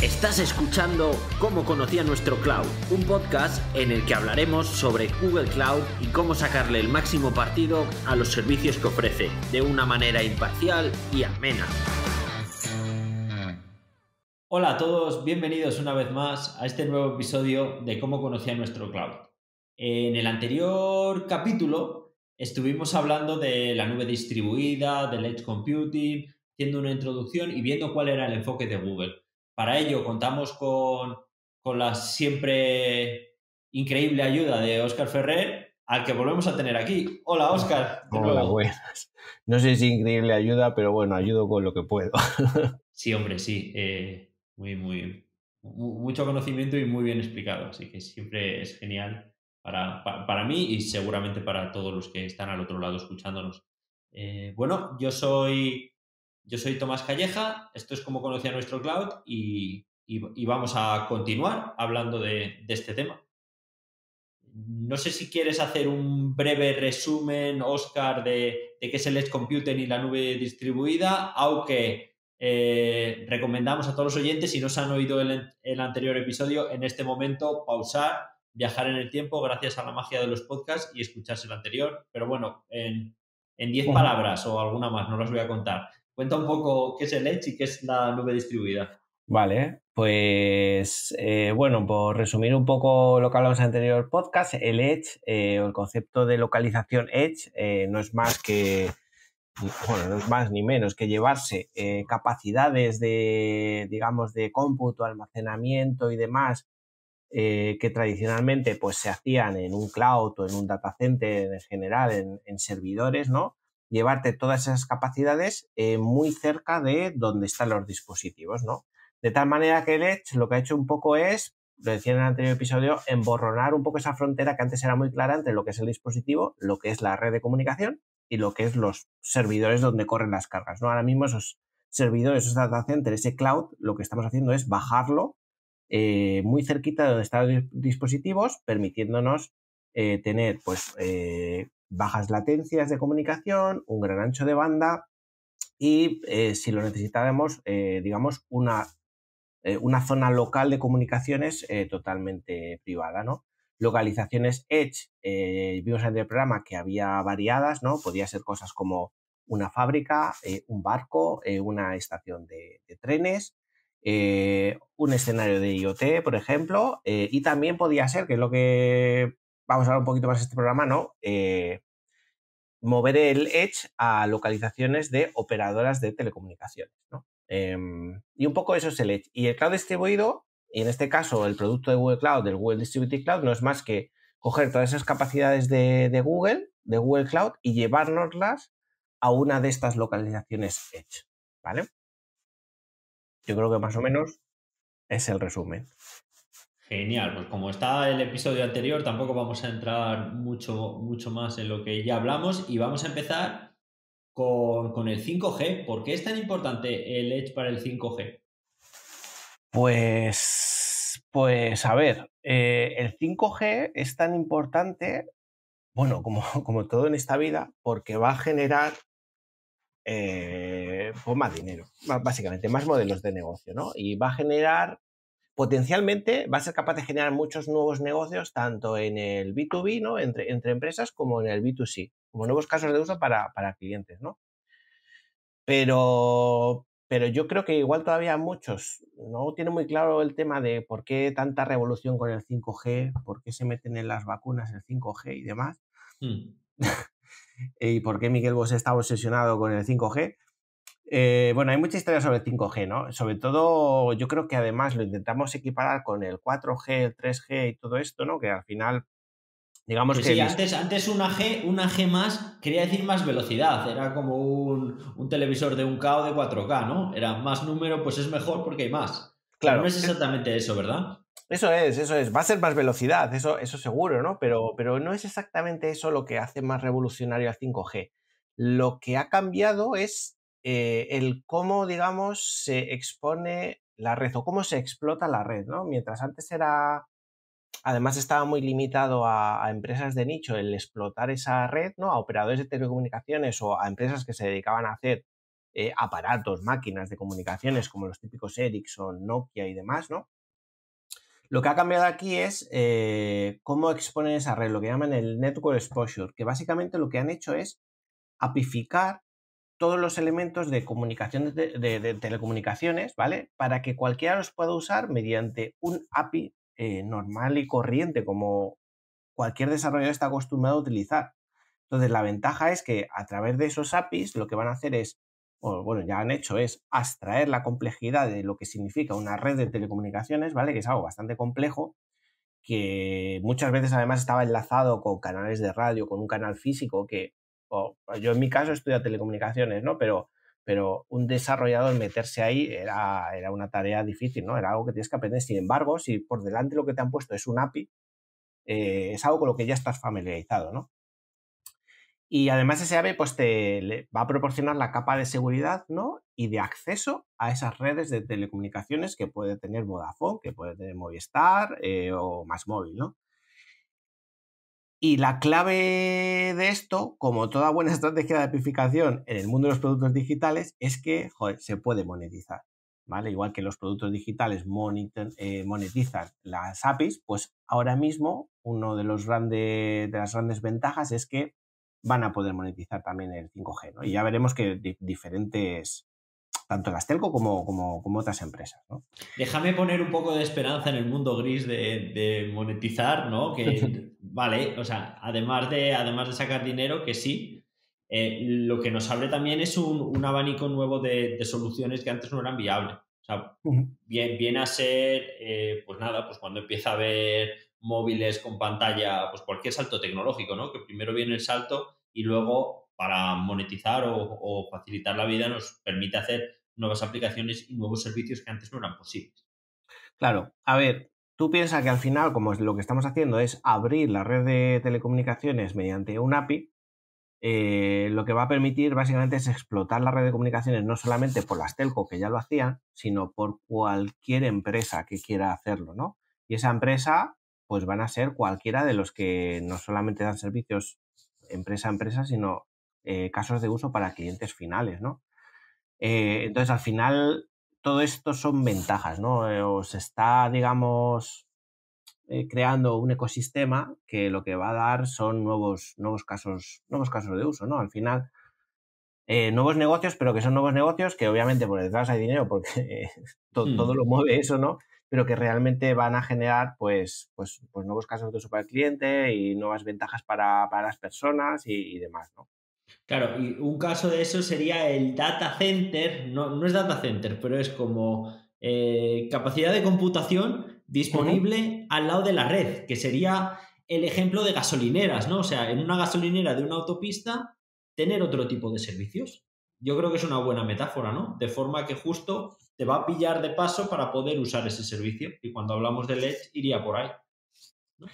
Estás escuchando Cómo conocía nuestro cloud, un podcast en el que hablaremos sobre Google Cloud y cómo sacarle el máximo partido a los servicios que ofrece, de una manera imparcial y amena. Hola a todos, bienvenidos una vez más a este nuevo episodio de Cómo conocía nuestro cloud. En el anterior capítulo estuvimos hablando de la nube distribuida, del edge computing, haciendo una introducción y viendo cuál era el enfoque de Google. Para ello contamos con la siempre increíble ayuda de Óscar Ferrer, al que volvemos a tener aquí. Hola Óscar, de Hola, nuevo. buenas. No sé si increíble ayuda, pero bueno, ayudo con lo que puedo. Sí, hombre, sí. Mucho conocimiento y muy bien explicado. Así que siempre es genial para mí y seguramente para todos los que están al otro lado escuchándonos. Bueno, yo soy Tomás Calleja, esto es Cómo conocía nuestro cloud y vamos a continuar hablando de este tema. No sé si quieres hacer un breve resumen, Oscar, de qué es el Edge Computing y la nube distribuida, aunque recomendamos a todos los oyentes, si no se han oído el anterior episodio, en este momento pausar, viajar en el tiempo gracias a la magia de los podcasts y escucharse el anterior. Pero bueno, en 10 palabras o alguna más, no las voy a contar. Cuenta un poco qué es el Edge y qué es la nube distribuida. Vale, pues bueno, por resumir un poco lo que hablamos en el anterior podcast, el Edge o el concepto de localización Edge no es más que, bueno, no es más ni menos que llevarse capacidades de, digamos, de cómputo, almacenamiento y demás que tradicionalmente pues se hacían en un cloud o en un data center en general, en servidores, ¿no? Llevarte todas esas capacidades muy cerca de donde están los dispositivos, ¿no? De tal manera que el Edge lo que ha hecho un poco es, lo decía en el anterior episodio, emborronar un poco esa frontera que antes era muy clara entre lo que es el dispositivo, lo que es la red de comunicación y lo que es los servidores donde corren las cargas, ¿no? Ahora mismo esos servidores, esos data centers, ese cloud, lo que estamos haciendo es bajarlo muy cerquita de donde están los dispositivos, permitiéndonos tener pues, bajas latencias de comunicación, un gran ancho de banda y si lo necesitáramos, digamos, una zona local de comunicaciones totalmente privada, ¿no? Localizaciones Edge, vimos en el programa que había variadas, ¿no? Podía ser cosas como una fábrica, un barco, una estación de trenes, un escenario de IoT, por ejemplo, y también podía ser, que es lo que vamos a hablar un poquito más en este programa, ¿no? Mover el Edge a localizaciones de operadoras de telecomunicaciones, ¿no? Y un poco eso es el Edge. Y el cloud distribuido, y en este caso el producto de Google Cloud, del Google Distributed Cloud, no es más que coger todas esas capacidades de Google Cloud, y llevárnoslas a una de estas localizaciones Edge, ¿vale? Yo creo que más o menos es el resumen. Genial, pues como está el episodio anterior, tampoco vamos a entrar mucho más en lo que ya hablamos y vamos a empezar con el 5G. ¿Por qué es tan importante el Edge para el 5G? Pues a ver, el 5G es tan importante, bueno, como todo en esta vida, porque va a generar pues más dinero, básicamente, más modelos de negocio, ¿no? Y va a generar, potencialmente, va a ser capaz de generar muchos nuevos negocios, tanto en el B2B, ¿no? Entre empresas, como en el B2C, como nuevos casos de uso para clientes, ¿no? Pero yo creo que igual todavía muchos no tienen muy claro el tema de por qué tanta revolución con el 5G, por qué se meten en las vacunas el 5G y demás, Hmm. y por qué Miguel Bosé está obsesionado con el 5G. Bueno, hay mucha historia sobre el 5G, ¿no? Sobre todo, yo creo que además lo intentamos equiparar con el 4G, el 3G y todo esto, ¿no? Que al final, digamos Pues que sí, antes una G más quería decir más velocidad, era como un televisor de 1K o de 4K, ¿no? Era más número, pues es mejor porque hay más. Pero no claro, es exactamente eso, ¿verdad? eso es. Va a ser más velocidad, eso seguro, ¿no? Pero no es exactamente eso lo que hace más revolucionario al 5G. Lo que ha cambiado es el cómo, digamos, se expone la red o cómo se explota la red, ¿no? Mientras antes además estaba muy limitado a empresas de nicho el explotar esa red, ¿no? A operadores de telecomunicaciones o a empresas que se dedicaban a hacer aparatos, máquinas de comunicaciones como los típicos Ericsson, Nokia y demás, ¿no? Lo que ha cambiado aquí es cómo exponen esa red, lo que llaman el Network Exposure, que básicamente lo que han hecho es apificar todos los elementos de comunicación de telecomunicaciones, ¿vale? Para que cualquiera los pueda usar mediante un API normal y corriente, como cualquier desarrollador está acostumbrado a utilizar. Entonces, la ventaja es que a través de esos APIs lo que van a hacer es, o bueno, ya han hecho, es abstraer la complejidad de lo que significa una red de telecomunicaciones, ¿vale? Que es algo bastante complejo, que muchas veces además estaba enlazado con canales de radio, con un canal físico que, yo en mi caso estudio telecomunicaciones, ¿no? Pero un desarrollador meterse ahí era una tarea difícil, ¿no? Era algo que tienes que aprender. Sin embargo, si por delante lo que te han puesto es un API, es algo con lo que ya estás familiarizado, ¿no? Y además ese API pues le va a proporcionar la capa de seguridad, ¿no? Y de acceso a esas redes de telecomunicaciones que puede tener Vodafone, que puede tener Movistar o MásMóvil, ¿no? Y la clave de esto, como toda buena estrategia de apificación en el mundo de los productos digitales, es que, joder, se puede monetizar, ¿vale? Igual que los productos digitales monetizan las APIs, pues ahora mismo uno de las grandes ventajas es que van a poder monetizar también el 5G, ¿no? Y ya veremos que diferentes, tanto las telco como otras empresas, ¿no? Déjame poner un poco de esperanza en el mundo gris de monetizar, ¿no? Que, vale, o sea, además de sacar dinero, que sí, lo que nos abre también es un abanico nuevo de soluciones que antes no eran viables. O sea, viene a ser, pues nada, pues cuando empieza a haber móviles con pantalla, pues cualquier salto tecnológico, ¿no? Que primero viene el salto y luego para monetizar o facilitar la vida nos permite hacer nuevas aplicaciones y nuevos servicios que antes no eran posibles. Claro, a ver, tú piensas que al final, como lo que estamos haciendo es abrir la red de telecomunicaciones mediante un API, lo que va a permitir básicamente es explotar la red de comunicaciones no solamente por las telco que ya lo hacían, sino por cualquier empresa que quiera hacerlo, ¿no? Y esa empresa, pues van a ser cualquiera de los que no solamente dan servicios empresa a empresa, sino casos de uso para clientes finales, ¿no? Entonces, al final, todo esto son ventajas, ¿no? O se está, digamos, creando un ecosistema que lo que va a dar son nuevos casos de uso, ¿no? Al final, nuevos negocios, pero que son nuevos negocios que obviamente por detrás hay dinero porque todo lo mueve eso, ¿no? Pero que realmente van a generar pues nuevos casos de uso para el cliente y nuevas ventajas para las personas y demás, ¿no? Claro, y un caso de eso sería el data center, no, no es data center, pero es como capacidad de computación Ujú. disponible al lado de la red, que sería el ejemplo de gasolineras, ¿no? O sea, en una gasolinera de una autopista, tener otro tipo de servicios. Yo creo que es una buena metáfora, ¿no? De forma que justo te va a pillar de paso para poder usar ese servicio. Y cuando hablamos de LED, iría por ahí, ¿no?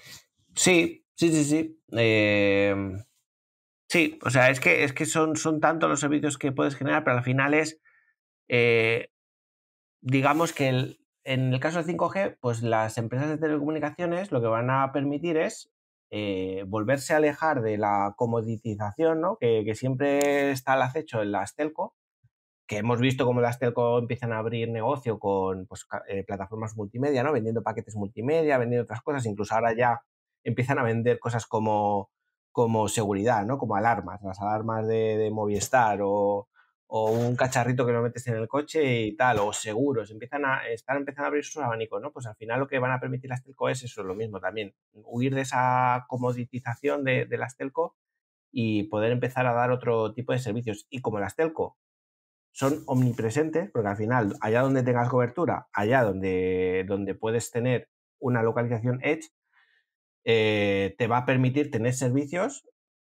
Sí, sí, sí, sí. Sí, o sea, es que son tantos los servicios que puedes generar, pero al final es, eh, digamos que en el caso del 5G, pues las empresas de telecomunicaciones lo que van a permitir es volverse a alejar de la comoditización, ¿no? Que siempre está al acecho en las telco, que hemos visto cómo las telco empiezan a abrir negocio con pues, plataformas multimedia, ¿no? Vendiendo paquetes multimedia, vendiendo otras cosas, incluso ahora ya empiezan a vender cosas como seguridad, ¿no? Como alarmas, las alarmas de Movistar o un cacharrito que lo metes en el coche y tal, o seguros, están empezando a abrir sus abanicos, ¿no? Pues al final lo que van a permitir las telco es eso, lo mismo también, huir de esa comoditización de las telco y poder empezar a dar otro tipo de servicios. Y como las telco son omnipresentes, porque al final, allá donde tengas cobertura, allá donde puedes tener una localización Edge, te va a permitir tener servicios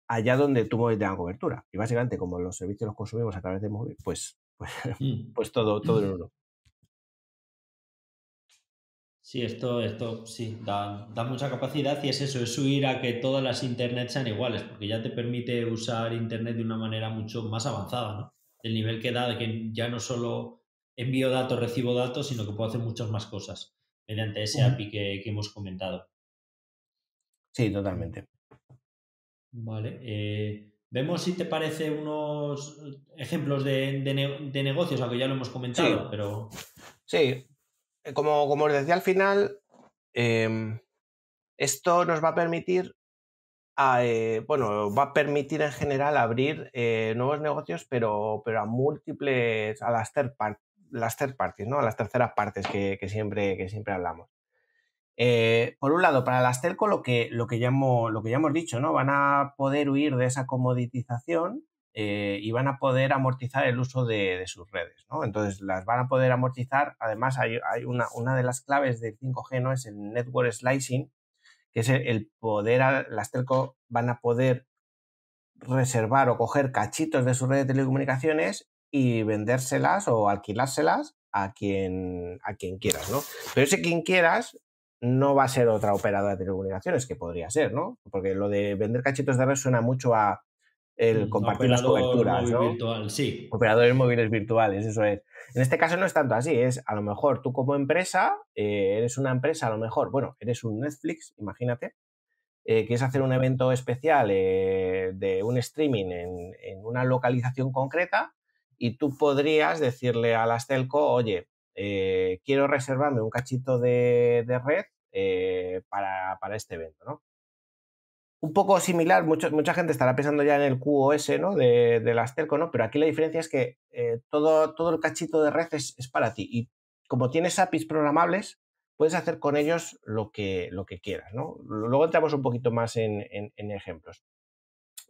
allá donde tu móvil tenga cobertura. Y básicamente, como los servicios los consumimos a través de móvil, Mm. pues todo en uno. Sí, esto sí, da mucha capacidad y es eso, es huir a que todas las internet sean iguales, porque ya te permite usar internet de una manera mucho más avanzada, ¿no? Del nivel que da, de que ya no solo envío datos, recibo datos, sino que puedo hacer muchas más cosas mediante ese Ujú. API que hemos comentado. Sí, totalmente. Vale. Vemos si te parece unos ejemplos de negocios, aunque ya lo hemos comentado, Sí, pero... sí. Como os decía al final, esto nos va a permitir, va a permitir en general abrir nuevos negocios, pero a múltiples, a las third parties, ¿no? A las terceras partes que siempre hablamos. Por un lado, para las telco lo que ya hemos dicho, ¿no? Van a poder huir de esa comoditización y van a poder amortizar el uso de sus redes, ¿no? Entonces, las van a poder amortizar. Además, hay una de las claves del 5G, ¿no? Es el network slicing, que es el poder, las telco van a poder reservar o coger cachitos de su red de telecomunicaciones y vendérselas o alquilárselas a quien quieras, ¿no? Pero ese quien quieras no va a ser otra operadora de telecomunicaciones, que podría ser, ¿no? Porque lo de vender cachitos de red suena mucho a el compartir las Operador coberturas, móvil ¿no? virtual, sí. Operadores móviles virtuales, eso es. En este caso no es tanto así, es a lo mejor tú como empresa, eres una empresa, a lo mejor, bueno, eres un Netflix, imagínate, quieres hacer un evento especial de un streaming en una localización concreta y tú podrías decirle a las telco, oye, quiero reservarme un cachito de red para este evento, ¿no? Un poco similar, mucha gente estará pensando ya en el QoS, ¿no? de las telco, ¿no? Pero aquí la diferencia es que todo el cachito de red es para ti. Y como tienes APIs programables, puedes hacer con ellos lo que quieras, ¿no? Luego entramos un poquito más en ejemplos.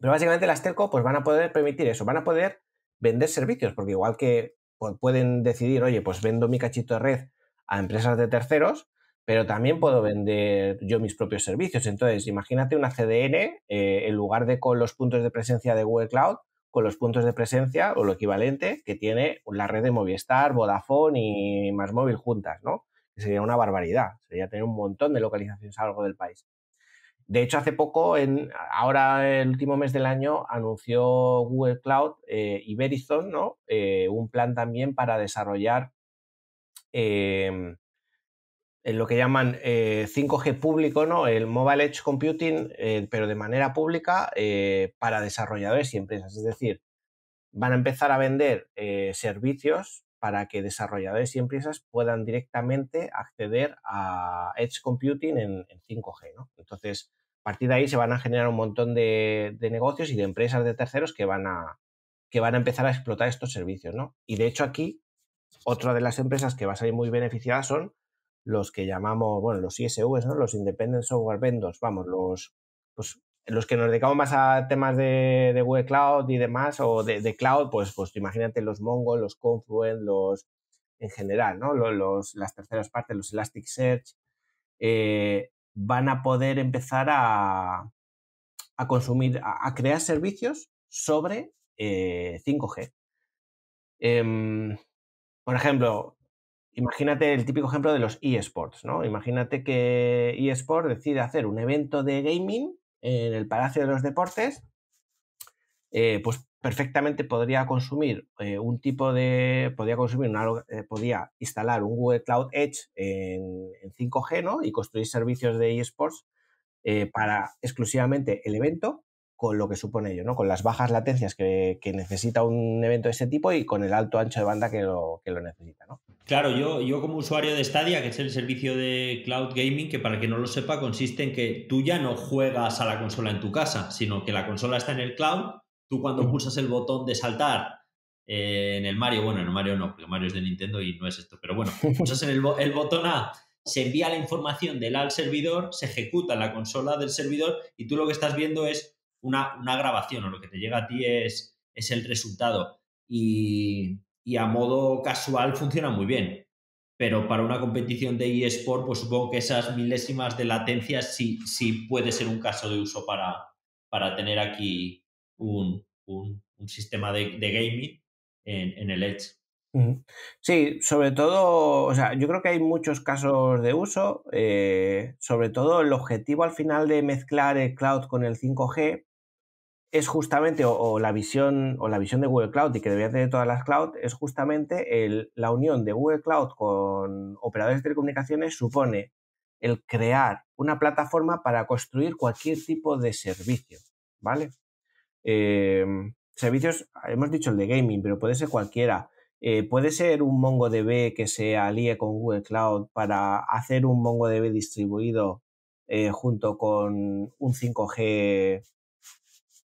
Pero básicamente las telco pues van a poder permitir eso, van a poder vender servicios, porque igual que pueden decidir, oye, pues vendo mi cachito de red a empresas de terceros, pero también puedo vender yo mis propios servicios. Entonces, imagínate una CDN, en lugar de con los puntos de presencia de Google Cloud, con los puntos de presencia o lo equivalente que tiene la red de Movistar, Vodafone y Más Móvil juntas, ¿no? Que sería una barbaridad, sería tener un montón de localizaciones a lo largo del país. De hecho, hace poco, ahora el último mes del año, anunció Google Cloud y Verizon, ¿no? Un plan también para desarrollar en lo que llaman 5G público, ¿no? El Mobile Edge Computing, pero de manera pública para desarrolladores y empresas. Es decir, van a empezar a vender servicios para que desarrolladores y empresas puedan directamente acceder a Edge Computing en 5G, ¿no? Entonces, a partir de ahí se van a generar un montón de negocios y de empresas de terceros que van a empezar a explotar estos servicios, ¿no? Y de hecho aquí, otra de las empresas que va a salir muy beneficiadas son los que llamamos, bueno, los ISVs, ¿no? Los Independent Software Vendors, vamos, pues, los que nos dedicamos más a temas de Google Cloud y demás, o de cloud, pues imagínate los Mongo, los Confluent, en general, ¿no? Las terceras partes, los Elasticsearch, van a poder empezar a consumir, a crear servicios sobre 5G. Por ejemplo, imagínate el típico ejemplo de los eSports, ¿no? Imagínate que eSport decide hacer un evento de gaming en el Palacio de los Deportes, pues perfectamente podría consumir podría instalar un Google Cloud Edge en 5G, ¿no? Y construir servicios de eSports para exclusivamente el evento, con lo que supone ello, ¿no? Con las bajas latencias que necesita un evento de ese tipo y con el alto ancho de banda que lo necesita, ¿no? Claro, yo como usuario de Stadia, que es el servicio de cloud gaming, que para el que no lo sepa, consiste en que tú ya no juegas a la consola en tu casa, sino que la consola está en el cloud. Tú cuando pulsas el botón de saltar en el Mario, bueno, en el Mario no, porque Mario es de Nintendo y no es esto, pero bueno, pulsas en el botón A, se envía la información del A al servidor, se ejecuta en la consola del servidor y tú lo que estás viendo es una grabación, o lo que te llega a ti es el resultado. Y a modo casual funciona muy bien. Pero para una competición de eSport, pues supongo que esas milésimas de latencia sí puede ser un caso de uso para tener aquí un sistema de gaming en el Edge. Sí, sobre todo, o sea, yo creo que hay muchos casos de uso, sobre todo el objetivo al final de mezclar el cloud con el 5G es justamente, o la visión de Google Cloud y que deberían tener todas las cloud, es justamente la unión de Google Cloud con operadores de telecomunicaciones supone el crear una plataforma para construir cualquier tipo de servicio, ¿vale? Servicios, hemos dicho el de gaming, pero puede ser cualquiera. Puede ser un MongoDB que se alíe con Google Cloud para hacer un MongoDB distribuido junto con un 5G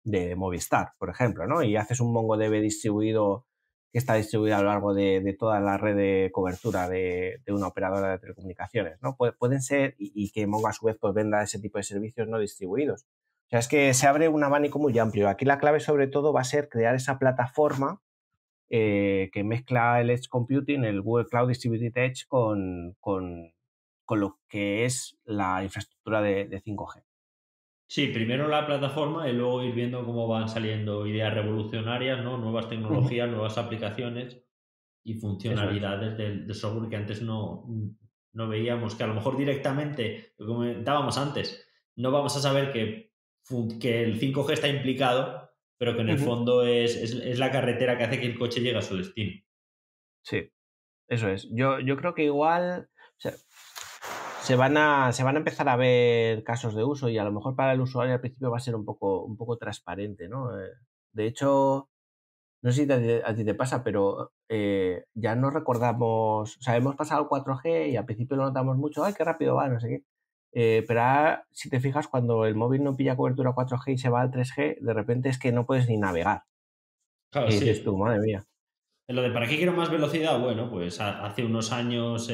de Movistar, por ejemplo, ¿no? Y haces un MongoDB distribuido que está distribuido a lo largo de toda la red de cobertura de una operadora de telecomunicaciones, ¿no? Pueden ser, y que Mongo a su vez pues venda ese tipo de servicios no distribuidos. O sea, es que se abre un abanico muy amplio. Aquí la clave sobre todo va a ser crear esa plataforma que mezcla el Edge Computing, el Google Cloud Distributed Edge, con lo que es la infraestructura de 5G. Sí, primero la plataforma y luego ir viendo cómo van saliendo ideas revolucionarias, ¿no? Nuevas Ujú. tecnologías, nuevas aplicaciones y Eso es. funcionalidades del software que antes no veíamos, que a lo mejor directamente, lo que comentábamos antes, no vamos a saber que el 5G está implicado, pero que en el Ujú. fondo es la carretera que hace que el coche llegue a su destino. Sí, eso es. Yo creo que igual, o sea, se van a empezar a ver casos de uso y a lo mejor para el usuario al principio va a ser un poco transparente, ¿no? De hecho, no sé si a ti te pasa, pero ya no recordamos, o sea, hemos pasado al 4G y al principio lo notamos mucho, ¡ay, qué rápido va! No sé qué. Pero ahora, si te fijas, cuando el móvil no pilla cobertura 4G y se va al 3G, de repente es que no puedes ni navegar. Claro, Y dices sí. tú, madre mía. En lo de ¿para qué quiero más velocidad? Bueno, pues hace unos años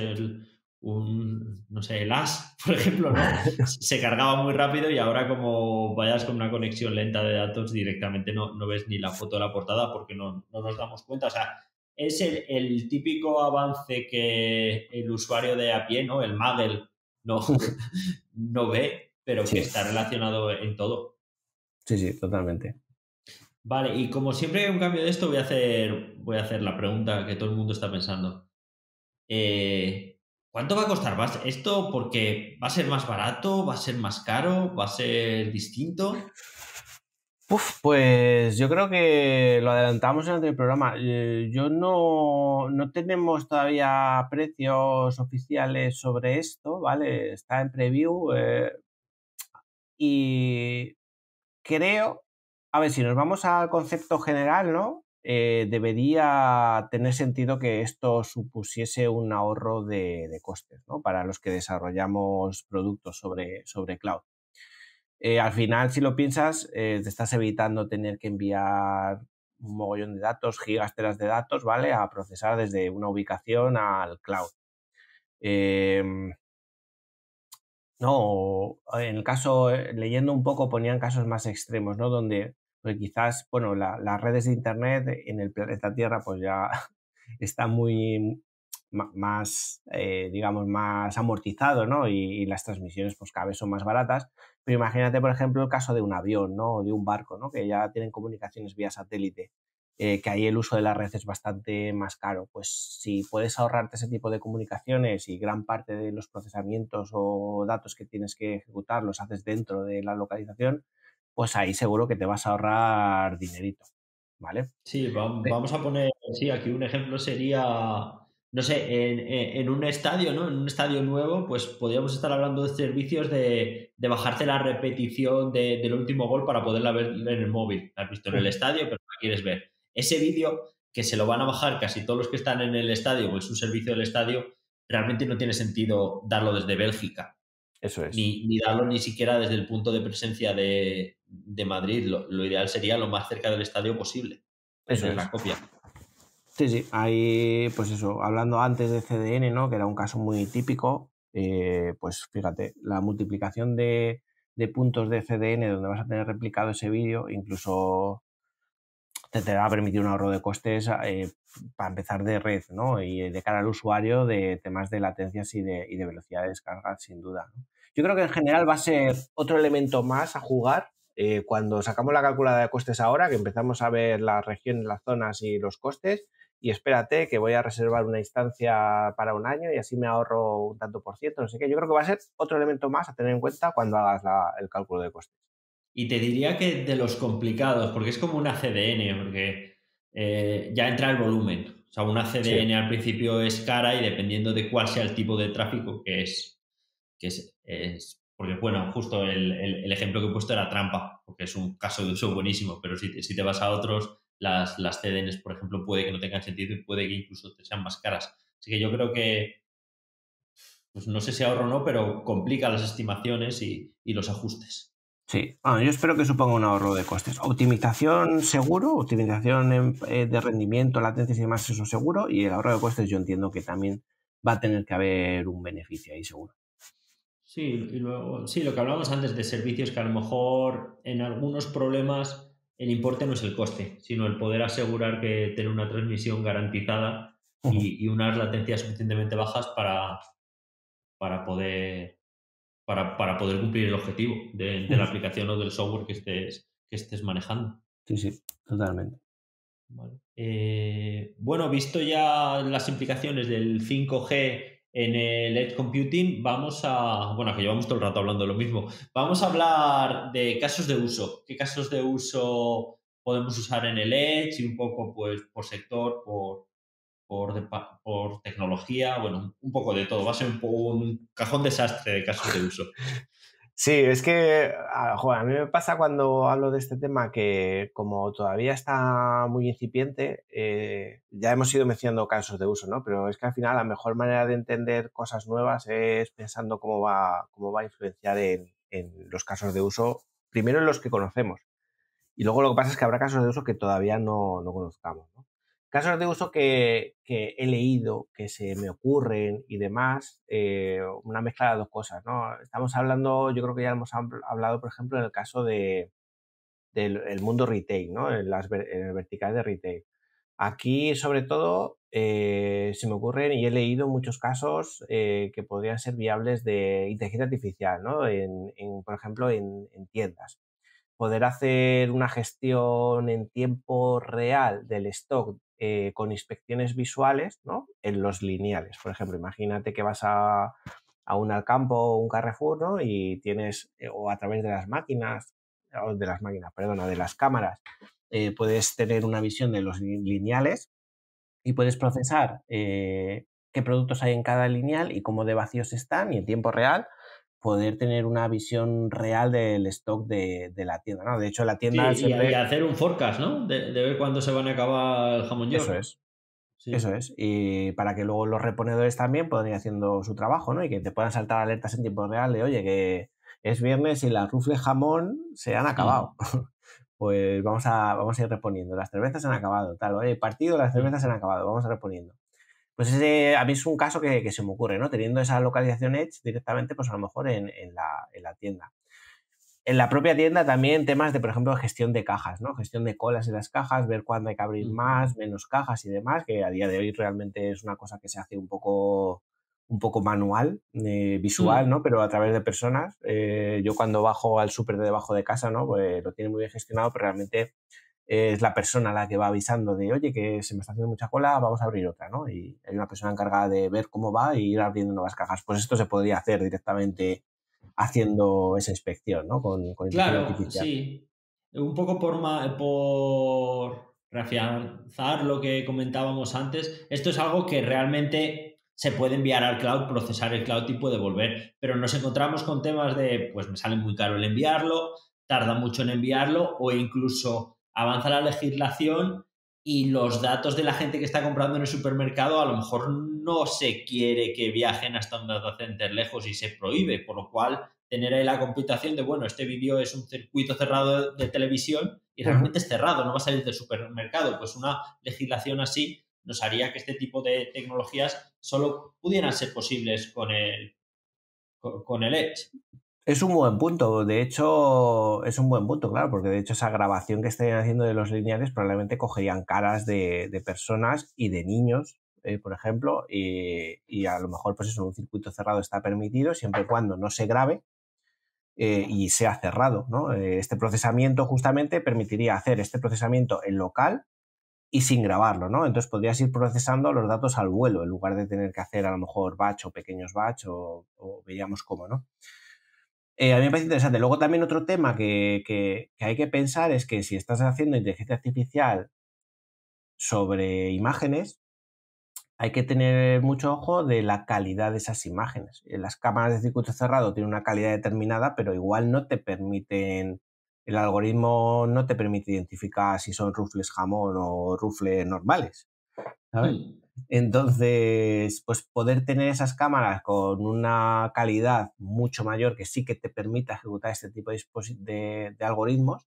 no sé, el As, por ejemplo, ¿no? Se cargaba muy rápido y ahora como vayas con una conexión lenta de datos directamente no ves ni la foto de la portada porque no nos damos cuenta. O sea, es el típico avance que el usuario de a pie, ¿no? El Magel no, no ve, pero que Sí, está relacionado en todo. sí, sí, totalmente. Vale, y como siempre hay un cambio de esto, voy a hacer la pregunta que todo el mundo está pensando. ¿Cuánto va a costar? ¿Esto porque va a ser más barato? ¿Va a ser más caro? ¿Va a ser distinto? Uf, pues yo creo que lo adelantamos en el anterior programa. Yo no tenemos todavía precios oficiales sobre esto, ¿vale? Está en preview y creo, a ver, si nos vamos al concepto general, ¿no? Debería tener sentido que esto supusiese un ahorro de costes, ¿no? Para los que desarrollamos productos sobre cloud. Al final, si lo piensas, te estás evitando tener que enviar un mogollón de datos, gigas, teras de datos, ¿vale? A procesar desde una ubicación al cloud. Em, no, en el caso, leyendo un poco, ponían casos más extremos, ¿no? Donde pues quizás, bueno, las redes de Internet en el planeta Tierra pues ya está muy más, digamos, más amortizado, ¿no? Y las transmisiones pues cada vez son más baratas. Pero imagínate, por ejemplo, el caso de un avión, ¿no? O de un barco, ¿no? Que ya tienen comunicaciones vía satélite, que ahí el uso de la red es bastante más caro. Pues si puedes ahorrarte ese tipo de comunicaciones y gran parte de los procesamientos o datos que tienes que ejecutar los haces dentro de la localización, pues ahí seguro que te vas a ahorrar dinerito, ¿vale? Sí, Pe- vamos a poner, sí, aquí un ejemplo sería, no sé, en un estadio, ¿no? En un estadio nuevo, pues podríamos estar hablando de servicios de bajarte la repetición del último gol para poderla ver en el móvil. La has visto en el estadio, pero la quieres ver. Ese vídeo que se lo van a bajar casi todos los que están en el estadio, pues es un servicio del estadio, realmente no tiene sentido darlo desde Bélgica, Eso es, ni darlo ni siquiera desde el punto de presencia de Madrid. Lo ideal sería lo más cerca del estadio posible, eso tener es. la copia. Sí, sí, ahí, pues eso, hablando antes de CDN, ¿no? Que era un caso muy típico, pues fíjate, la multiplicación de puntos de CDN donde vas a tener replicado ese vídeo, incluso te va a permitir un ahorro de costes para empezar de red, ¿no? Y de cara al usuario de temas de latencias y de velocidad de descarga, sin duda, ¿no? Yo creo que en general va a ser otro elemento más a jugar cuando sacamos la calculadora de costes ahora, que empezamos a ver las regiones, las zonas y los costes, y espérate que voy a reservar una instancia para un año y así me ahorro un tanto por ciento, no sé qué. Yo creo que va a ser otro elemento más a tener en cuenta cuando hagas el cálculo de costes. Y te diría que de los complicados, porque es como una CDN, porque ya entra el volumen. O sea, una Sí, CDN al principio es cara y dependiendo de cuál sea el tipo de tráfico que es porque bueno, justo el ejemplo que he puesto era trampa, porque es un caso de uso buenísimo, pero si te vas a otros, las CDNs, por ejemplo, puede que no tengan sentido y puede que incluso te sean más caras. Así que yo creo que, pues no sé si ahorro o no, pero complica las estimaciones y los ajustes. Sí, bueno, yo espero que suponga un ahorro de costes. Optimización seguro, optimización de rendimiento, latencias y demás, eso seguro, y el ahorro de costes yo entiendo que también va a tener que haber un beneficio ahí seguro. Sí, y luego, sí, lo que hablábamos antes de servicios, que a lo mejor en algunos problemas el importe no es el coste, sino el poder asegurar que tener una transmisión garantizada Ujú. y unas latencias suficientemente bajas para poder, para poder cumplir el objetivo de la aplicación o del software que estés manejando. Sí, sí, totalmente. Vale. Bueno, visto ya las implicaciones del 5G en el Edge Computing, bueno, que llevamos todo el rato hablando de lo mismo, vamos a hablar de casos de uso. ¿Qué casos de uso podemos usar en el Edge y un poco, pues, por sector, por tecnología? Bueno, un poco de todo. Va a ser un cajón desastre de casos de uso. Sí, es que joder, a mí me pasa cuando hablo de este tema que como todavía está muy incipiente, ya hemos ido mencionando casos de uso, ¿no? Pero es que al final la mejor manera de entender cosas nuevas es pensando cómo va a influenciar en los casos de uso, primero en los que conocemos. Y luego lo que pasa es que habrá casos de uso que todavía no conozcamos, ¿no? Casos de uso que he leído, que se me ocurren y demás, una mezcla de dos cosas, ¿no? Estamos hablando, yo creo que ya hemos hablado, por ejemplo, en el caso del el mundo retail, ¿no? En el vertical de retail. Aquí, sobre todo, se me ocurren y he leído muchos casos que podrían ser viables de inteligencia artificial, ¿no? Por ejemplo, en tiendas poder hacer una gestión en tiempo real del stock con inspecciones visuales, ¿no? En los lineales. Por ejemplo, imagínate que vas a un Alcampo o un Carrefour, ¿no? Y tienes, o a través de las máquinas, perdona, de las cámaras, puedes tener una visión de los lineales y puedes procesar qué productos hay en cada lineal y cómo de vacíos están y en tiempo real poder tener una visión real del stock de la tienda, ¿no? De hecho, la Sí, tienda y siempre... hacer un forecast, ¿no? De ver cuándo se van a acabar el jamón Eso york. es, eso Sí. es. Y para que luego los reponedores también puedan ir haciendo su trabajo, ¿no? Y que te puedan saltar alertas en tiempo real de, oye, que es viernes y las rufles jamón se han acabado. Pues vamos a ir reponiendo. Las cervezas se han acabado, tal. Oye, partido, las cervezas se han acabado, vamos a reponiendo. Pues ese a mí es un caso que se me ocurre, ¿no? Teniendo esa localización Edge directamente, pues a lo mejor en la tienda. En la propia tienda también temas de, por ejemplo, gestión de cajas, ¿no? Gestión de colas en las cajas, ver cuándo hay que abrir más, menos cajas y demás, que a día de hoy realmente es una cosa que se hace un poco manual, visual, ¿no? Pero a través de personas. Yo cuando bajo al súper de debajo de casa, ¿no? Pues lo tiene muy bien gestionado, pero realmente es la persona la que va avisando de, oye, que se me está haciendo mucha cola, vamos a abrir otra, ¿no? Y hay una persona encargada de ver cómo va y ir abriendo nuevas cajas. Pues esto se podría hacer directamente haciendo esa inspección, ¿no? Con inteligencia Claro, artificial. sí. Un poco por reafianzar lo que comentábamos antes, esto es algo que realmente se puede enviar al cloud, procesar el cloud y puede volver, pero nos encontramos con temas de, pues me sale muy caro el enviarlo, tarda mucho en enviarlo o incluso avanza la legislación y los datos de la gente que está comprando en el supermercado a lo mejor no se quiere que viajen hasta un data center lejos y se prohíbe, por lo cual tener ahí la computación de, bueno, este vídeo es un circuito cerrado de televisión y Ujú. realmente es cerrado, no va a salir del supermercado. Pues una legislación así nos haría que este tipo de tecnologías solo pudieran ser posibles con el Edge. Es un buen punto, de hecho, es un buen punto, claro, porque de hecho esa grabación que estén haciendo de los lineales probablemente cogerían caras de personas y de niños, por ejemplo, y a lo mejor pues eso, un circuito cerrado está permitido siempre y cuando no se grabe y sea cerrado, ¿no? Este procesamiento justamente permitiría hacer este procesamiento en local y sin grabarlo, ¿no? Entonces podrías ir procesando los datos al vuelo en lugar de tener que hacer a lo mejor batch o pequeños batch o veríamos cómo, ¿no? A mí me parece interesante. Luego también otro tema que hay que pensar es que si estás haciendo inteligencia artificial sobre imágenes, hay que tener mucho ojo de la calidad de esas imágenes. Las cámaras de circuito cerrado tienen una calidad determinada, pero igual no te permiten, el algoritmo no te permite identificar si son rufles jamón o rufles normales, ¿sabes? Entonces, pues poder tener esas cámaras con una calidad mucho mayor que sí que te permita ejecutar este tipo de algoritmos,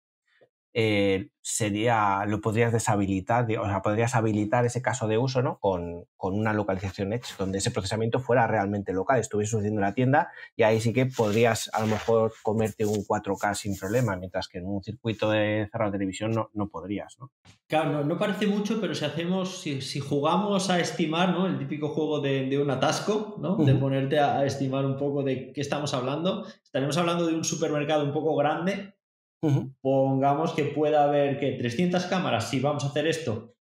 lo podrías deshabilitar, o sea, podrías habilitar ese caso de uso, ¿no? Con una localización Edge, donde ese procesamiento fuera realmente local, estuviese sucediendo en la tienda, y ahí sí que podrías a lo mejor comerte un 4K sin problema, mientras que en un circuito de cerrado de televisión no podrías, ¿no? Claro, no parece mucho, pero si jugamos a estimar, ¿no? El típico juego de un atasco, ¿no? De ponerte a estimar un poco de qué estamos hablando. Estaremos hablando de un supermercado un poco grande. Pongamos que pueda haber, ¿qué? 300 cámaras, si vamos a hacer esto.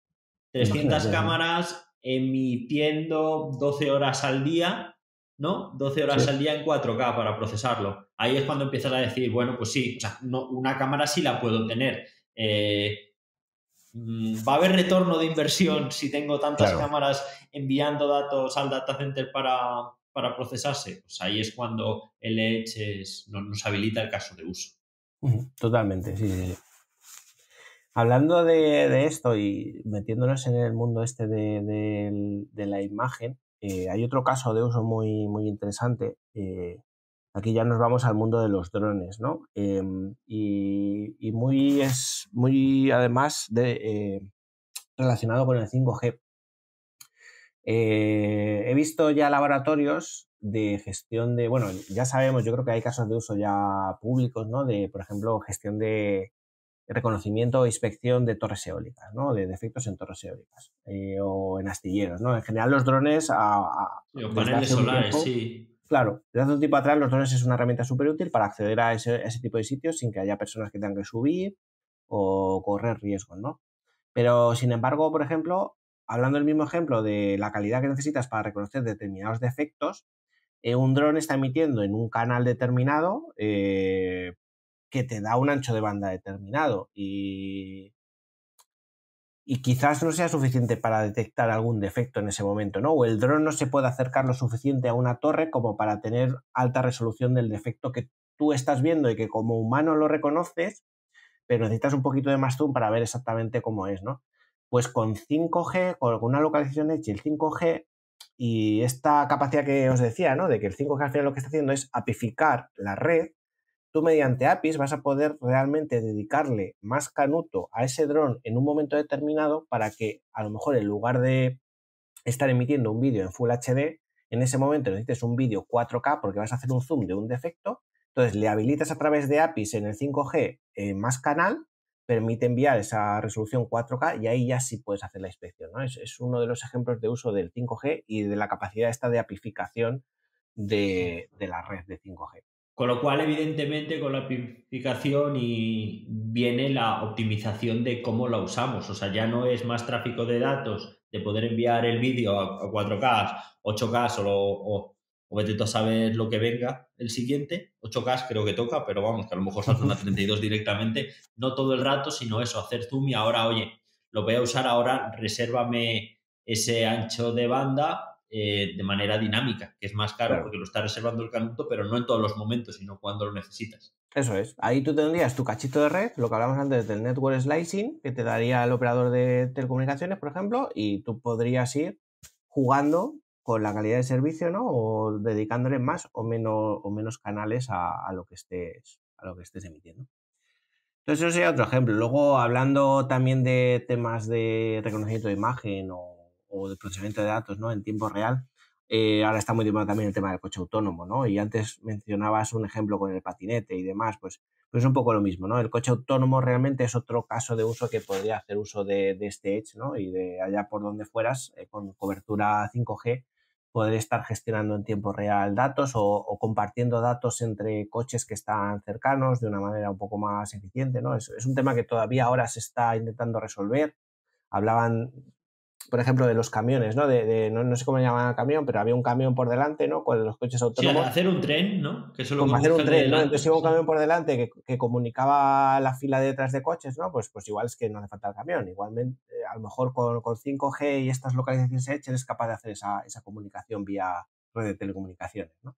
300 Imagínate, cámaras emitiendo 12 horas al día, ¿no? 12 horas al día en 4K para procesarlo. Ahí es cuando empiezas a decir, bueno, pues sí, o sea, no, una cámara sí la puedo tener. ¿Va a haber retorno de inversión si tengo tantas claro. cámaras enviando datos al data center para procesarse? Pues ahí es cuando el Edge nos habilita el caso de uso. Totalmente, sí, sí. Hablando de esto y metiéndonos en el mundo este de la imagen, hay otro caso de uso muy, muy interesante. Aquí ya nos vamos al mundo de los drones, ¿no? Y es muy además relacionado con el 5G. He visto ya laboratorios de gestión de, bueno, ya sabemos, yo creo que hay casos de uso ya públicos, ¿no? De, por ejemplo, gestión de reconocimiento e inspección de torres eólicas, ¿no? De defectos en torres eólicas o en astilleros, ¿no? En general los drones Sí, o desde paneles hace un solares, tiempo, sí. claro, desde hace un tiempo atrás los drones es una herramienta súper útil para acceder a ese tipo de sitios sin que haya personas que tengan que subir o correr riesgos, ¿no? Pero, sin embargo, por ejemplo, hablando del mismo ejemplo de la calidad que necesitas para reconocer determinados defectos, un dron está emitiendo en un canal determinado que te da un ancho de banda determinado y quizás no sea suficiente para detectar algún defecto en ese momento, ¿no? O el dron no se puede acercar lo suficiente a una torre como para tener alta resolución del defecto que tú estás viendo y que como humano lo reconoces, pero necesitas un poquito de más zoom para ver exactamente cómo es, ¿no? Pues con 5G, con una localización Edge y el 5G y esta capacidad que os decía, ¿no? De que el 5G al final lo que está haciendo es apificar la red. Tú mediante APIs vas a poder realmente dedicarle más canuto a ese dron en un momento determinado para que a lo mejor en lugar de estar emitiendo un vídeo en Full HD, en ese momento necesites un vídeo 4K porque vas a hacer un zoom de un defecto, entonces le habilitas a través de APIs en el 5G más canal, permite enviar esa resolución 4K y ahí ya sí puedes hacer la inspección, ¿no? Es uno de los ejemplos de uso del 5G y de la capacidad esta de apificación de la red de 5G. Con lo cual, evidentemente, con la amplificación y viene la optimización de cómo la usamos. O sea, ya no es más tráfico de datos de poder enviar el vídeo a 4K, 8K o vete tú a saber lo que venga el siguiente. 8K creo que toca, pero vamos, que a lo mejor salta una 32 directamente. No todo el rato, sino eso, hacer zoom y ahora, oye, lo voy a usar ahora, resérvame ese ancho de banda de manera dinámica, que es más caro Claro. porque lo está reservando el canuto, pero no en todos los momentos, sino cuando lo necesitas. Eso es. Ahí tú tendrías tu cachito de red, lo que hablamos antes del network slicing, que te daría el operador de telecomunicaciones, por ejemplo, y tú podrías ir jugando con la calidad de servicio, ¿no? O dedicándole más o menos canales a lo que estés emitiendo. Entonces, eso sería otro ejemplo. Luego, hablando también de temas de reconocimiento de imagen o de procesamiento de datos, ¿no? En tiempo real, ahora está muy de moda también el tema del coche autónomo, ¿no? Y antes mencionabas un ejemplo con el patinete y demás, pues es un poco lo mismo, ¿no? El coche autónomo realmente es otro caso de uso que podría hacer uso de este Edge, ¿no? Y de allá por donde fueras, con cobertura 5G, poder estar gestionando en tiempo real datos o compartiendo datos entre coches que están cercanos de una manera un poco más eficiente, ¿no? Es un tema que todavía ahora se está intentando resolver. Hablaban por ejemplo, de los camiones, ¿no? No sé cómo le llaman al camión, pero había un camión por delante, ¿no? Con los coches Sí, autónomos, hacer un tren, ¿no? Que solo como hacer conduzca un el de tren, ¿no? Entonces delante. iba un Sí. camión por delante que comunicaba la fila de detrás de coches, ¿no? Pues igual es que no hace falta el camión. Igualmente, a lo mejor con 5G y estas localizaciones Edge eres capaz de hacer esa comunicación vía red de telecomunicaciones, ¿no?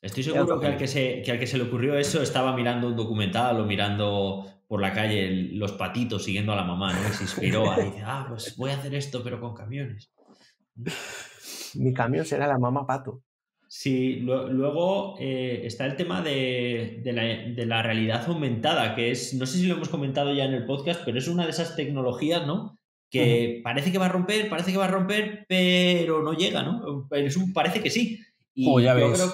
Estoy Era otro seguro que ejemplo. al que se le ocurrió eso estaba mirando un documental o mirando por la calle los patitos siguiendo a la mamá, ¿no? Y se inspiró ahí, dice, pues voy a hacer esto, pero con camiones. Mi camión será la mamá pato. Sí, luego está el tema de la realidad aumentada, que es, no sé si lo hemos comentado ya en el podcast, pero es una de esas tecnologías, ¿no? Ujú. Que parece que va a romper, parece que va a romper, pero no llega, ¿no? Parece que sí. Ya Y yo creo ves.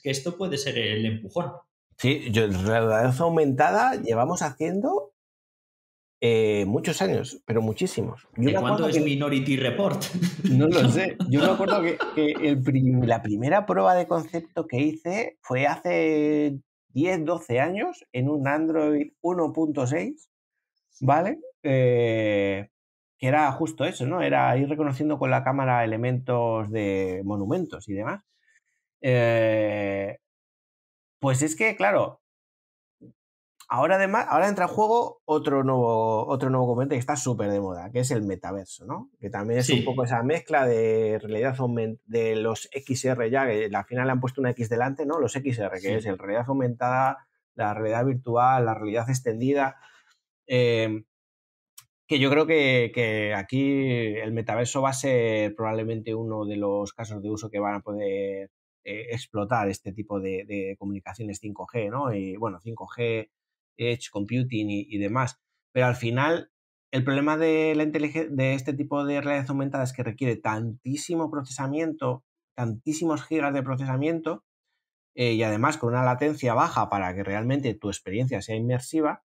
que esto puede ser el empujón. Sí, realidad aumentada llevamos haciendo muchos años, pero muchísimos. Yo ¿De me cuánto acuerdo es que, Minority Report? no lo sé, yo me acuerdo que la primera prueba de concepto que hice fue hace 10, 12 años en un Android 1.6, ¿vale? Que era justo eso, ¿no? Era ir reconociendo con la cámara elementos de monumentos y demás. Eh, pues es que, claro, ahora además, ahora entra en juego otro nuevo componente que está súper de moda, que es el metaverso, ¿no? Que también es un poco Sí, esa mezcla de realidad de los XR ya, que al final le han puesto una X delante, ¿no? Los XR, que es sí. el realidad aumentada, la realidad virtual, la realidad extendida. eh, que yo creo que aquí el metaverso va a ser probablemente uno de los casos de uso que van a poder explotar este tipo de comunicaciones 5G, ¿no? Y bueno, 5G, Edge Computing y demás. Pero al final, el problema de de este tipo de realidad aumentada es que requiere tantísimo procesamiento, tantísimos gigas de procesamiento, y además con una latencia baja para que realmente tu experiencia sea inmersiva,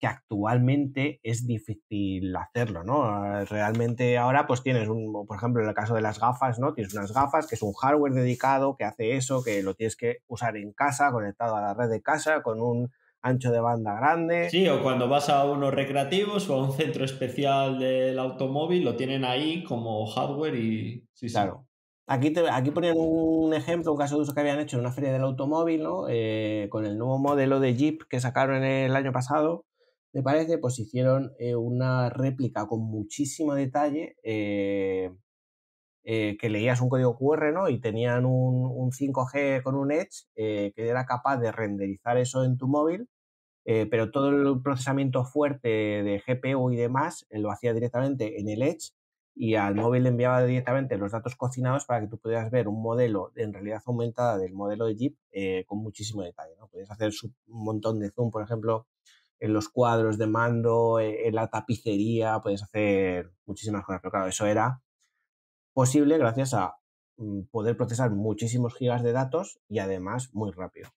que actualmente es difícil hacerlo, ¿no? Realmente ahora pues tienes por ejemplo, en el caso de las gafas, ¿no? Tienes unas gafas que es un hardware dedicado que hace eso, que lo tienes que usar en casa, conectado a la red de casa, con un ancho de banda grande. Sí, o cuando vas a unos recreativos o a un centro especial del automóvil, lo tienen ahí como hardware y sí, sí. Claro. Aquí ponían un ejemplo, un caso de uso que habían hecho en una feria del automóvil, ¿no? Con el nuevo modelo de Jeep que sacaron el año pasado, me parece, pues hicieron una réplica con muchísimo detalle, que leías un código QR, ¿no? Y tenían un 5G con un Edge, que era capaz de renderizar eso en tu móvil, pero todo el procesamiento fuerte de GPU y demás lo hacía directamente en el Edge, y al móvil le enviaba directamente los datos cocinados para que tú pudieras ver un modelo en realidad aumentada del modelo de Jeep, con muchísimo detalle, ¿no? Podías hacer un montón de zoom, por ejemplo, en los cuadros de mando, en la tapicería, puedes hacer muchísimas cosas, pero claro, eso era posible gracias a poder procesar muchísimos gigas de datos y además muy rápido.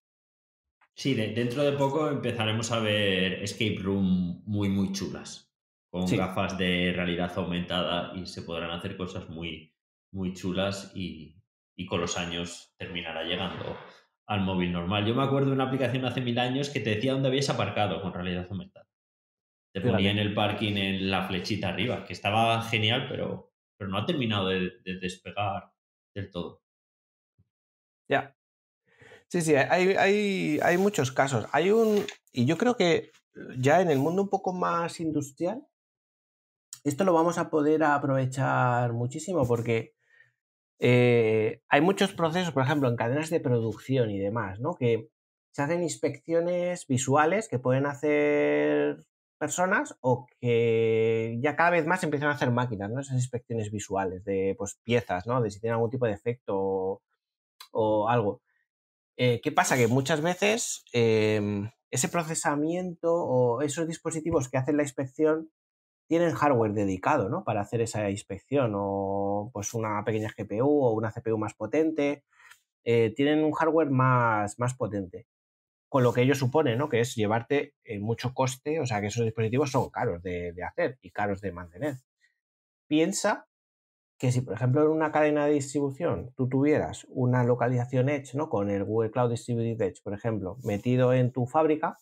Sí, dentro de poco empezaremos a ver escape room muy, muy chulas, con Sí, gafas de realidad aumentada y se podrán hacer cosas muy, muy chulas y con los años terminará llegando al móvil normal. Yo me acuerdo de una aplicación hace 1000 años que te decía dónde habías aparcado con realidad aumentada. Te ponía fíjate. en el parking en la flechita arriba, que estaba genial, pero no ha terminado de despegar del todo. Ya. Sí, sí, hay muchos casos. Y yo creo que ya en el mundo un poco más industrial, esto lo vamos a poder aprovechar muchísimo porque hay muchos procesos, por ejemplo, en cadenas de producción y demás, ¿no? Que se hacen inspecciones visuales que pueden hacer personas o que ya cada vez más empiezan a hacer máquinas, ¿no? Esas inspecciones visuales de pues, piezas, ¿no? De si tienen algún tipo de efecto o algo. ¿Qué pasa? Que muchas veces ese procesamiento o esos dispositivos que hacen la inspección tienen hardware dedicado, ¿no? Para hacer esa inspección, o pues una pequeña GPU o una CPU más potente, tienen un hardware más potente, con lo que ello supone, ¿no? Que es llevarte mucho coste, o sea que esos dispositivos son caros de hacer y caros de mantener. Piensa que si, por ejemplo, en una cadena de distribución tú tuvieras una localización Edge, ¿no? Con el Google Cloud Distributed Edge, por ejemplo, metido en tu fábrica,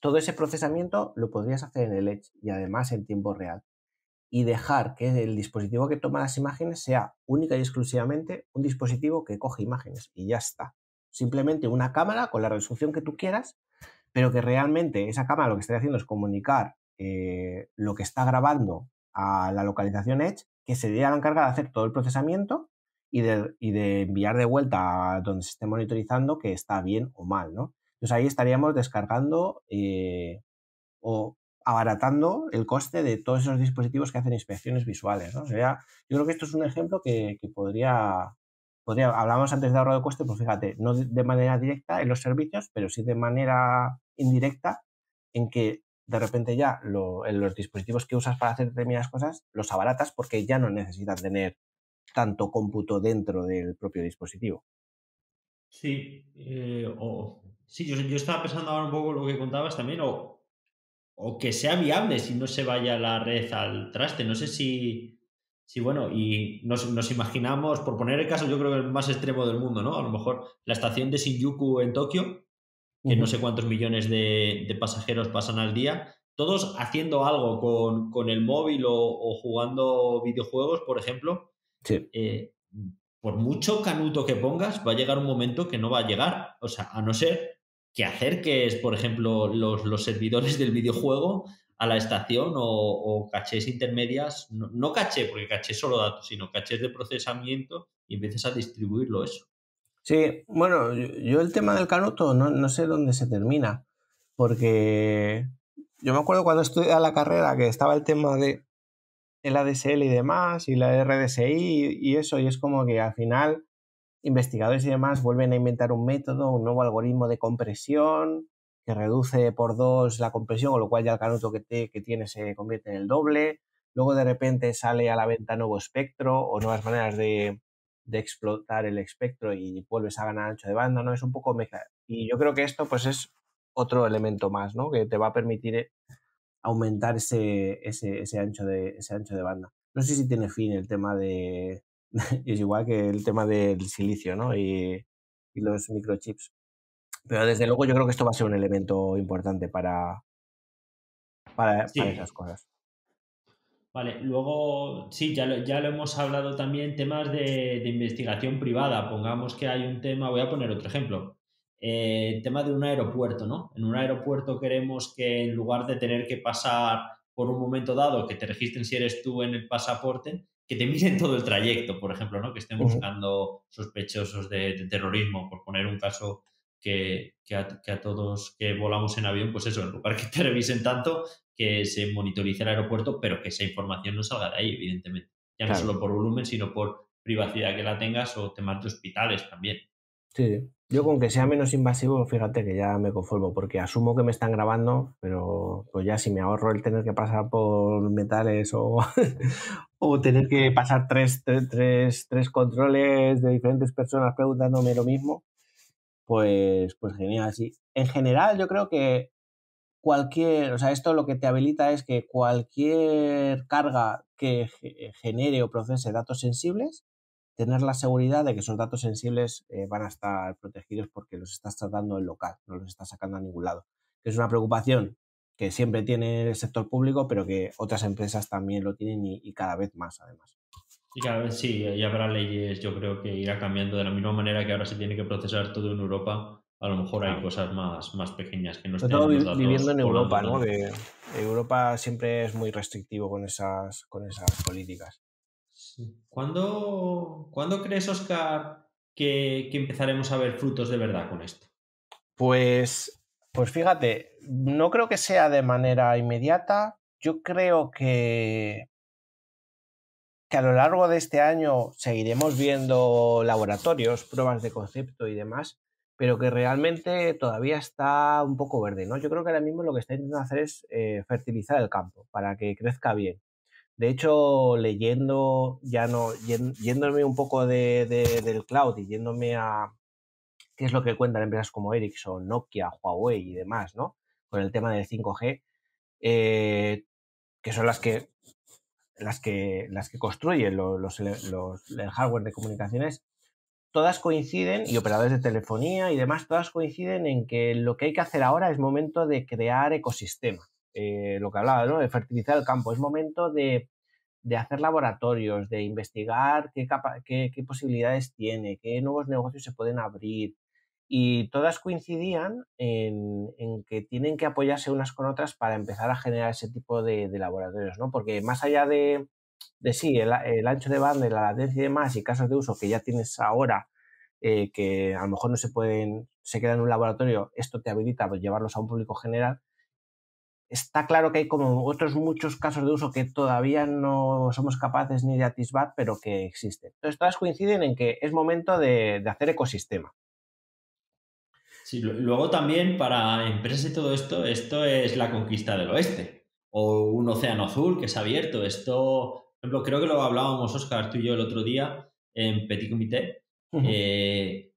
todo ese procesamiento lo podrías hacer en el Edge y además en tiempo real. y dejar que el dispositivo que toma las imágenes sea única y exclusivamente un dispositivo que coge imágenes y ya está. Simplemente una cámara con la resolución que tú quieras, pero que realmente esa cámara lo que está haciendo es comunicar lo que está grabando a la localización Edge, que sería la encargada de hacer todo el procesamiento y de enviar de vuelta a donde se esté monitorizando que está bien o mal, ¿no? Entonces ahí estaríamos descargando o abaratando el coste de todos esos dispositivos que hacen inspecciones visuales, ¿no? O sea, yo creo que esto es un ejemplo que podría, hablábamos antes de ahorro de coste, pues fíjate, no de manera directa en los servicios, pero sí de manera indirecta en que de repente ya en los dispositivos que usas para hacer determinadas cosas los abaratas porque ya no necesitan tener tanto cómputo dentro del propio dispositivo. Sí, sí, yo estaba pensando ahora un poco lo que contabas también, o que sea viable si no se vaya la red al traste. No sé si bueno, y nos imaginamos, por poner el caso, yo creo que el más extremo del mundo, ¿no? A lo mejor la estación de Shinjuku en Tokio, que no sé cuántos millones de pasajeros pasan al día, todos haciendo algo con el móvil o jugando videojuegos, por ejemplo, Sí. por mucho canuto que pongas, va a llegar un momento que no va a llegar. O sea, a no ser que acerques, por ejemplo, los servidores del videojuego a la estación o cachés intermedias, no caché, porque caché solo datos, sino cachés de procesamiento y empieces a distribuirlo eso. Sí, bueno, yo el tema del canuto no sé dónde se termina, porque yo me acuerdo cuando estudiaba la carrera que estaba el tema de el ADSL y demás, y la RDSI y eso, y es como que al final investigadores y demás vuelven a inventar un método, un nuevo algoritmo de compresión que reduce por 2 la compresión, con lo cual ya el canuto que tiene se convierte en el doble. Luego de repente sale a la venta nuevo espectro o nuevas maneras de explotar el espectro y vuelves a ganar ancho de banda, ¿no? Es un poco mezcla. Y yo creo que esto pues es otro elemento más, ¿no? Que te va a permitir aumentar ese ancho de banda. No sé si tiene fin el tema de, es igual que el tema del silicio, ¿no? Y los microchips. Pero desde luego yo creo que esto va a ser un elemento importante para esas Sí, cosas. vale, luego sí, ya lo hemos hablado también, temas de investigación privada. Pongamos que hay un tema, voy a poner otro ejemplo, tema de un aeropuerto, ¿no? En un aeropuerto queremos que en lugar de tener que pasar por un momento dado, que te registren si eres tú en el pasaporte, que te miren todo el trayecto, por ejemplo, ¿no? Que estén Ujú. buscando sospechosos de terrorismo, por poner un caso que a todos que volamos en avión, pues eso, en lugar que te revisen tanto, que se monitorice el aeropuerto, pero que esa información no salga de ahí, evidentemente. Ya no Claro, solo por volumen, sino por privacidad que la tengas o temas de hospitales también. sí. Yo Sí, con que sea menos invasivo, fíjate que ya me conformo, porque asumo que me están grabando, pero pues ya si me ahorro el tener que pasar por metales o, o tener que pasar tres controles de diferentes personas preguntándome lo mismo, pues genial, sí. En general, yo creo que o sea, esto lo que te habilita es que cualquier carga que genere o procese datos sensibles, tener la seguridad de que esos datos sensibles van a estar protegidos porque los estás tratando en local, no los estás sacando a ningún lado. Que es una preocupación que siempre tiene el sector público, pero que otras empresas también lo tienen y cada vez más, además. y cada vez sí, ya habrá leyes, yo creo que irá cambiando de la misma manera que ahora se tiene que procesar todo en Europa. A lo mejor hay Claro. cosas más pequeñas que no Sobre todo estén los viviendo en datos volando Europa, ¿no? tanto. Que Europa siempre es muy restrictivo con esas políticas. Sí. ¿Cuándo crees, Oscar, que empezaremos a ver frutos de verdad con esto? Pues fíjate, no creo que sea de manera inmediata. Yo creo que a lo largo de este año seguiremos viendo laboratorios, pruebas de concepto y demás, pero que realmente todavía está un poco verde, ¿no? Yo creo que ahora mismo lo que está intentando hacer es fertilizar el campo para que crezca bien. De hecho, leyendo, ya no, yéndome un poco del cloud y yéndome a qué es lo que cuentan empresas como Ericsson, Nokia, Huawei y demás, ¿no? Con el tema del 5G, eh, que son las que construyen el hardware de comunicaciones, todas coinciden, y operadores de telefonía y demás, todas coinciden en que lo que hay que hacer ahora es momento de crear ecosistema. Lo que hablaba, ¿no? De fertilizar el campo, es momento de hacer laboratorios, de investigar qué posibilidades tiene, qué nuevos negocios se pueden abrir. Y todas coincidían en que tienen que apoyarse unas con otras para empezar a generar ese tipo de laboratorios, ¿no? Porque más allá de sí, el ancho de banda y la latencia y demás, y casos de uso que ya tienes ahora, que a lo mejor no se quedan en un laboratorio, esto te habilita pues, llevarlos a un público general. Está claro que hay como otros muchos casos de uso que todavía no somos capaces ni de atisbar, pero que existen. Entonces, todas coinciden en que es momento de hacer ecosistema. Sí, luego también para empresas y todo esto es la conquista del oeste o un océano azul que se ha abierto. Esto, por ejemplo, creo que lo hablábamos, Óscar, tú y yo el otro día en Petit Comité. ¿Quién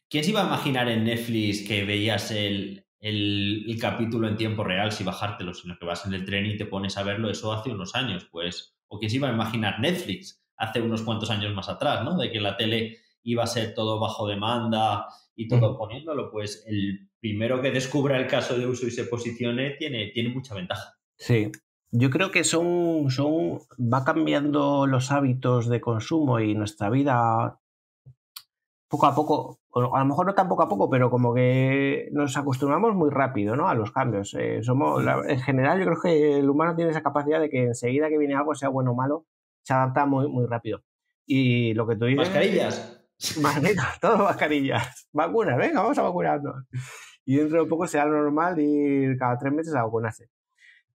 se iba a imaginar en Netflix que veías el capítulo en tiempo real sin bajártelo, sino que vas en el tren y te pones a verlo? Eso hace unos años, pues. ¿O quién se iba a imaginar Netflix hace unos cuantos años más atrás, ¿no? De que la tele iba a ser todo bajo demanda y todo poniéndolo. Pues el primero que descubra el caso de uso y se posicione tiene mucha ventaja. Sí. Yo creo que va cambiando los hábitos de consumo y nuestra vida poco a poco, a lo mejor no tan poco a poco, pero como que nos acostumbramos muy rápido, ¿no? A los cambios. En general, yo creo que el humano tiene esa capacidad de que enseguida que viene algo, sea bueno o malo, se adapta muy, muy rápido. Y lo que tú dices... ¿Mascarillas? Todo mascarillas. Vacunas, venga, vamos a vacunarnos. Y dentro de poco será normal ir cada 3 meses a vacunarse.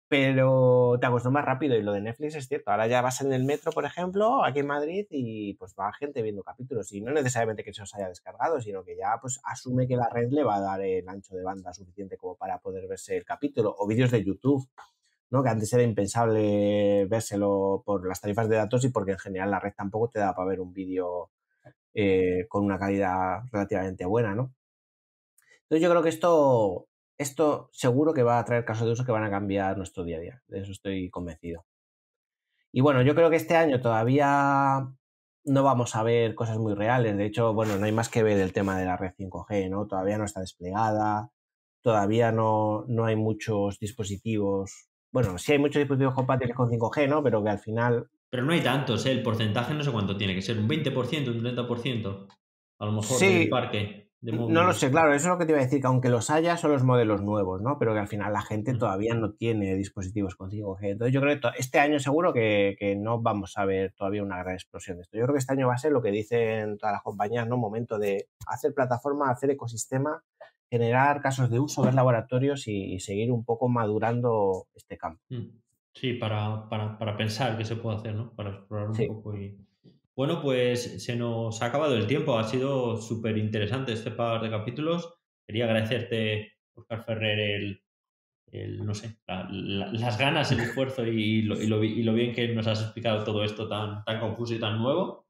Pero te acostumbras rápido y lo de Netflix es cierto. Ahora ya vas en el metro, por ejemplo, aquí en Madrid y pues va gente viendo capítulos y no necesariamente que se os haya descargado, sino que ya pues asume que la red le va a dar el ancho de banda suficiente como para poder verse el capítulo o vídeos de YouTube, ¿no? Que antes era impensable vérselo por las tarifas de datos y porque en general la red tampoco te da para ver un vídeo con una calidad relativamente buena, ¿no? Entonces yo creo que esto seguro que va a traer casos de uso que van a cambiar nuestro día a día. De eso estoy convencido. Y bueno, yo creo que este año todavía no vamos a ver cosas muy reales. De hecho, bueno, no hay más que ver el tema de la red 5G, ¿no? Todavía no está desplegada, todavía no hay muchos dispositivos. Bueno, sí hay muchos dispositivos compatibles con 5G, ¿no? Pero que al final... Pero no hay tantos, ¿eh? El porcentaje no sé cuánto tiene que ser, un 20%, un 30%, a lo mejor del Sí, parque de no lo sé, móviles. claro, eso es lo que te iba a decir, que aunque los haya son los modelos nuevos, ¿no? Pero que al final la gente Mm. todavía no tiene dispositivos con 5G. Entonces yo creo que este año seguro que no vamos a ver todavía una gran explosión de esto. Yo creo que este año va a ser lo que dicen todas las compañías, ¿no? Momento de hacer plataforma, hacer ecosistema, generar casos de uso, ver laboratorios y seguir un poco madurando este campo. Sí, para pensar qué se puede hacer, ¿no? Para explorar un Sí. poco y... Bueno, pues se nos ha acabado el tiempo. Ha sido súper interesante este par de capítulos. Quería agradecerte, Óscar Ferrer, no sé, las ganas, el esfuerzo y lo bien que nos has explicado todo esto tan confuso y tan nuevo.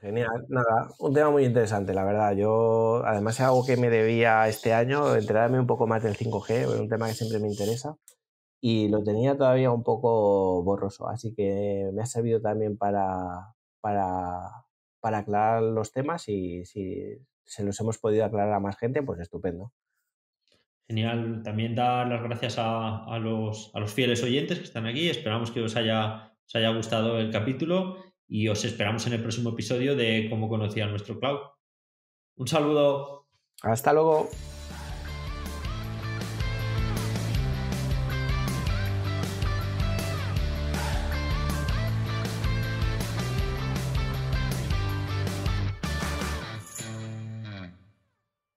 Genial, nada, un tema muy interesante, la verdad. Yo, además, es algo que me debía este año, enterarme un poco más del 5G, un tema que siempre me interesa. Y lo tenía todavía un poco borroso, así que me ha servido también para, para aclarar los temas y si se los hemos podido aclarar a más gente, pues estupendo. Genial. También dar las gracias a los fieles oyentes que están aquí. Esperamos que os haya gustado el capítulo y os esperamos en el próximo episodio de cómo conocía nuestro cloud. Un saludo. Hasta luego.